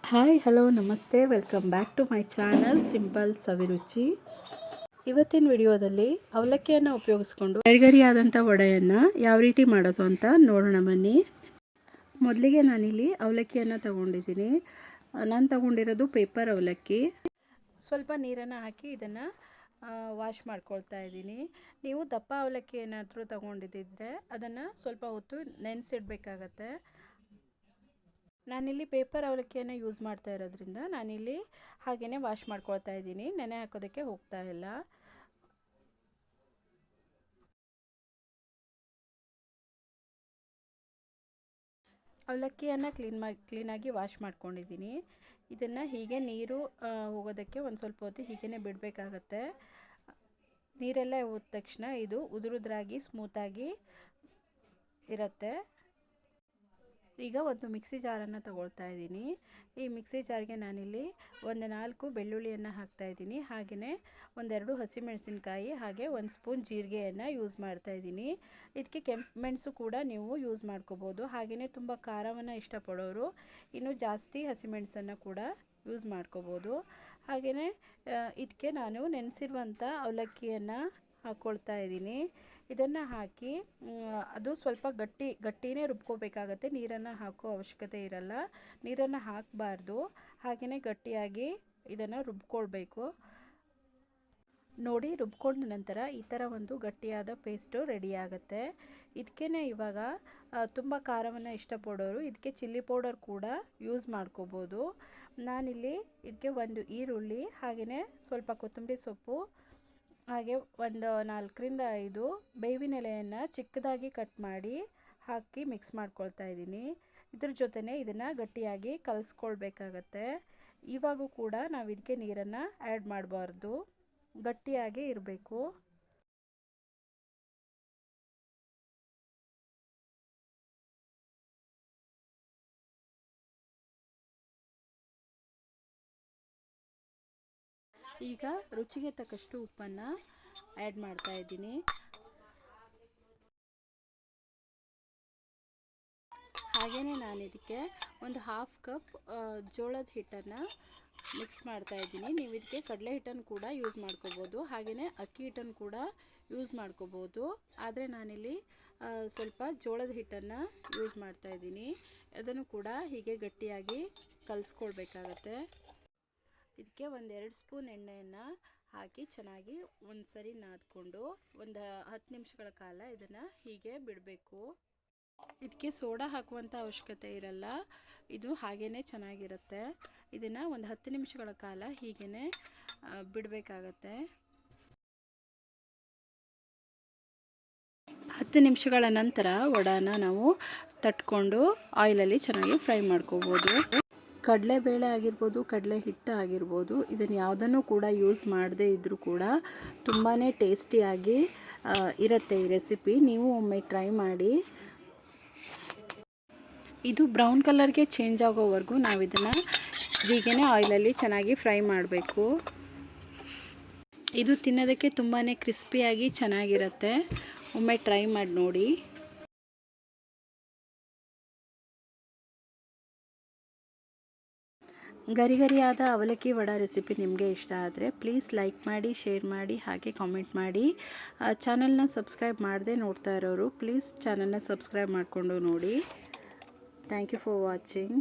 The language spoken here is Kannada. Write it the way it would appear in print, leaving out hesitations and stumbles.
ಹಾಯ್ ಹಲೋ ನಮಸ್ತೆ, welcome back to my channel simple Saviruchi. ಇವತ್ತಿನ ವಿಡಿಯೋದಲ್ಲಿ ಅವಲಕ್ಕಿಯನ್ನು ಉಪಯೋಗಿಸ್ಕೊಂಡು ಗರಿಗರಿಯಾದಂಥ ವಡೆಯನ್ನು ಯಾವ ರೀತಿ ಮಾಡೋದು ಅಂತ ನೋಡೋಣ ಬನ್ನಿ. ಮೊದಲಿಗೆ ನಾನಿಲ್ಲಿ ಅವಲಕ್ಕಿಯನ್ನು ತಗೊಂಡಿದ್ದೀನಿ. ನಾನು ತಗೊಂಡಿರೋದು ಪೇಪರ್ ಅವಲಕ್ಕಿ. ಸ್ವಲ್ಪ ನೀರನ್ನು ಹಾಕಿ ಇದನ್ನು ವಾಶ್ ಮಾಡ್ಕೊಳ್ತಾ ಇದ್ದೀನಿ. ನೀವು ದಪ್ಪ ಅವಲಕ್ಕಿ ಏನಾದರೂ ತಗೊಂಡಿದ್ದರೆ ಅದನ್ನು ಸ್ವಲ್ಪ ಹೊತ್ತು ನೆನೆಸಿಡ್ಬೇಕಾಗತ್ತೆ. ನಾನಿಲ್ಲಿ ಪೇಪರ್ ಅವಲಕ್ಕಿಯನ್ನು ಯೂಸ್ ಮಾಡ್ತಾ ಇರೋದ್ರಿಂದ ನಾನಿಲ್ಲಿ ಹಾಗೆಯೇ ವಾಶ್ ಮಾಡ್ಕೊಳ್ತಾ ಇದ್ದೀನಿ, ನೆನೆ ಹಾಕೋದಕ್ಕೆ ಹೋಗ್ತಾ ಇಲ್ಲ. ಅವಲಕ್ಕಿಯನ್ನು ಕ್ಲೀನಾಗಿ ವಾಶ್ ಮಾಡ್ಕೊಂಡಿದ್ದೀನಿ. ಇದನ್ನು ಹೀಗೆ ನೀರು ಹೋಗೋದಕ್ಕೆ ಒಂದು ಸ್ವಲ್ಪ ಹೊತ್ತು ಹೀಗೇ ಬಿಡಬೇಕಾಗತ್ತೆ. ನೀರೆಲ್ಲ ಹೋದ ತಕ್ಷಣ ಇದು ಉದುರುದ್ರಾಗಿ ಸ್ಮೂತಾಗಿ ಇರುತ್ತೆ. ಈಗ ಒಂದು ಮಿಕ್ಸಿ ಜಾರನ್ನು ತಗೊಳ್ತಾ ಇದ್ದೀನಿ. ಈ ಮಿಕ್ಸಿ ಜಾರ್ಗೆ ನಾನಿಲ್ಲಿ ಒಂದು 4 ಬೆಳ್ಳುಳ್ಳಿಯನ್ನು ಹಾಕ್ತಾ ಇದ್ದೀನಿ. ಹಾಗೆಯೇ ಒಂದೆರಡು ಹಸಿಮೆಣಸಿನಕಾಯಿ, ಹಾಗೆ 1 ಸ್ಪೂನ್ ಜೀರಿಗೆಯನ್ನು ಯೂಸ್ ಮಾಡ್ತಾ ಇದ್ದೀನಿ. ಇದಕ್ಕೆ ಕೆಂಪು ಮೆಣಸು ಕೂಡ ನೀವು ಯೂಸ್ ಮಾಡ್ಕೋಬೋದು. ಹಾಗೆಯೇ ತುಂಬ ಖಾರವನ್ನು ಇಷ್ಟಪಡೋರು ಇನ್ನೂ ಜಾಸ್ತಿ ಹಸಿಮೆಣಸನ್ನು ಕೂಡ ಯೂಸ್ ಮಾಡ್ಕೋಬೋದು. ಹಾಗೆಯೇ ಇದಕ್ಕೆ ನಾನು ನೆನೆಸಿರುವಂಥ ಅವಲಕ್ಕಿಯನ್ನು ಹಾಕ್ಕೊಳ್ತಾ ಇದ್ದೀನಿ. ಇದನ್ನು ಹಾಕಿ ಅದು ಸ್ವಲ್ಪ ಗಟ್ಟಿನೇ ರುಬ್ಕೋಬೇಕಾಗತ್ತೆ. ನೀರನ್ನು ಹಾಕೋ ಅವಶ್ಯಕತೆ ಇರಲ್ಲ, ನೀರನ್ನು ಹಾಕಬಾರ್ದು. ಹಾಗೆಯೇ ಗಟ್ಟಿಯಾಗಿ ಇದನ್ನು ರುಬ್ಕೊಳ್ಬೇಕು. ನೋಡಿ, ರುಬ್ಕೊಂಡ ನಂತರ ಈ ಥರ ಒಂದು ಗಟ್ಟಿಯಾದ ಪೇಸ್ಟು ರೆಡಿ ಆಗುತ್ತೆ. ಇದಕ್ಕೇ ಇವಾಗ ತುಂಬ ಖಾರವನ್ನು ಇಷ್ಟಪಡೋರು ಇದಕ್ಕೆ ಚಿಲ್ಲಿ ಪೌಡರ್ ಕೂಡ ಯೂಸ್ ಮಾಡ್ಕೋಬೋದು. ನಾನಿಲ್ಲಿ ಇದಕ್ಕೆ ಒಂದು ಈರುಳ್ಳಿ, ಹಾಗೆಯೇ ಸ್ವಲ್ಪ ಕೊತ್ತಂಬರಿ ಸೊಪ್ಪು, ಹಾಗೆ ಒಂದು 4ರಿಂದ 5 ಬೇವಿನ ಎಲೆಯನ್ನು ಚಿಕ್ಕದಾಗಿ ಕಟ್ ಮಾಡಿ ಹಾಕಿ ಮಿಕ್ಸ್ ಮಾಡ್ಕೊಳ್ತಾ ಇದ್ದೀನಿ. ಇದ್ರ ಜೊತೆನೇ ಇದನ್ನು ಗಟ್ಟಿಯಾಗಿ ಕಲಿಸ್ಕೊಳ್ಬೇಕಾಗತ್ತೆ. ಇವಾಗೂ ಕೂಡ ನಾವು ಇದಕ್ಕೆ ನೀರನ್ನು ಆ್ಯಡ್ ಮಾಡಬಾರ್ದು, ಗಟ್ಟಿಯಾಗಿ ಇರಬೇಕು. ಈಗ ರುಚಿಗೆ ತಕ್ಕಷ್ಟು ಉಪ್ಪನ್ನು ಆ್ಯಡ್ ಮಾಡ್ತಾ ಇದ್ದೀನಿ. ಹಾಗೆಯೇ ನಾನು ಇದಕ್ಕೆ ಒಂದು 1/2 ಕಪ್ ಜೋಳದ ಹಿಟ್ಟನ್ನು ಮಿಕ್ಸ್ ಮಾಡ್ತಾ ಇದ್ದೀನಿ. ನೀವು ಇದಕ್ಕೆ ಕಡಲೆ ಹಿಟ್ಟನ್ನು ಕೂಡ ಯೂಸ್ ಮಾಡ್ಕೋಬೋದು, ಹಾಗೆಯೇ ಅಕ್ಕಿ ಹಿಟ್ಟನ್ನು ಕೂಡ ಯೂಸ್ ಮಾಡ್ಕೋಬೋದು. ಆದರೆ ನಾನಿಲ್ಲಿ ಸ್ವಲ್ಪ ಜೋಳದ ಹಿಟ್ಟನ್ನು ಯೂಸ್ ಮಾಡ್ತಾ ಇದ್ದೀನಿ. ಅದನ್ನು ಕೂಡ ಹೀಗೆ ಗಟ್ಟಿಯಾಗಿ ಕಲಿಸ್ಕೊಳ್ಬೇಕಾಗತ್ತೆ. ಇದಕ್ಕೆ 1-2 ಸ್ಪೂನ್ ಎಣ್ಣೆಯನ್ನು ಹಾಕಿ ಚೆನ್ನಾಗಿ ಒಂದು ಸರಿ ನಾದ್ಕೊಂಡು ಒಂದು 10 ನಿಮಿಷಗಳ ಕಾಲ ಇದನ್ನು ಹೀಗೆ ಬಿಡಬೇಕು. ಇದಕ್ಕೆ ಸೋಡಾ ಹಾಕುವಂಥ ಅವಶ್ಯಕತೆ ಇರಲ್ಲ, ಇದು ಹಾಗೇ ಚೆನ್ನಾಗಿರುತ್ತೆ. ಇದನ್ನು ಒಂದು 10 ನಿಮಿಷಗಳ ಕಾಲ ಹೀಗೇ ಬಿಡಬೇಕಾಗತ್ತೆ. 10 ನಿಮಿಷಗಳ ನಂತರ ವಡಾನ ನಾವು ತಟ್ಕೊಂಡು ಆಯಿಲಲ್ಲಿ ಚೆನ್ನಾಗಿ ಫ್ರೈ ಮಾಡ್ಕೋಬೋದು. ಕಡಲೆಬೇಳೆ ಆಗಿರ್ಬೋದು, ಕಡಲೆ ಹಿಟ್ಟು ಆಗಿರ್ಬೋದು, ಇದನ್ನು ಯಾವುದನ್ನು ಕೂಡ ಯೂಸ್ ಮಾಡದೇ ಇದ್ದರೂ ಕೂಡ ತುಂಬಾ ಟೇಸ್ಟಿಯಾಗಿ ಇರುತ್ತೆ ಈ ರೆಸಿಪಿ. ನೀವು ಒಮ್ಮೆ ಟ್ರೈ ಮಾಡಿ. ಇದು ಬ್ರೌನ್ ಕಲರ್ಗೆ ಚೇಂಜ್ ಆಗೋವರೆಗೂ ನಾವು ಇದನ್ನು ಹೀಗೇ ಆಯಿಲಲ್ಲಿ ಚೆನ್ನಾಗಿ ಫ್ರೈ ಮಾಡಬೇಕು. ಇದು ತಿನ್ನೋದಕ್ಕೆ ತುಂಬಾ ಕ್ರಿಸ್ಪಿಯಾಗಿ ಚೆನ್ನಾಗಿರುತ್ತೆ. ಒಮ್ಮೆ ಟ್ರೈ ಮಾಡಿ ನೋಡಿ. ಗರಿಗರಿಯಾದ ಅವಲಕ್ಕಿ ವಡಾ ರೆಸಿಪಿ ನಿಮಗೆ ಇಷ್ಟ ಆದರೆ ಪ್ಲೀಸ್ ಲೈಕ್ ಮಾಡಿ, ಶೇರ್ ಮಾಡಿ, ಹಾಗೆ ಕಾಮೆಂಟ್ ಮಾಡಿ. ಚಾನಲ್ನ ಸಬ್ಸ್ಕ್ರೈಬ್ ಮಾಡದೆ ನೋಡ್ತಾ ಇರೋರು ಪ್ಲೀಸ್ ಚಾನಲ್ನ ಸಬ್ಸ್ಕ್ರೈಬ್ ಮಾಡಿಕೊಂಡು ನೋಡಿ. Thank you for watching.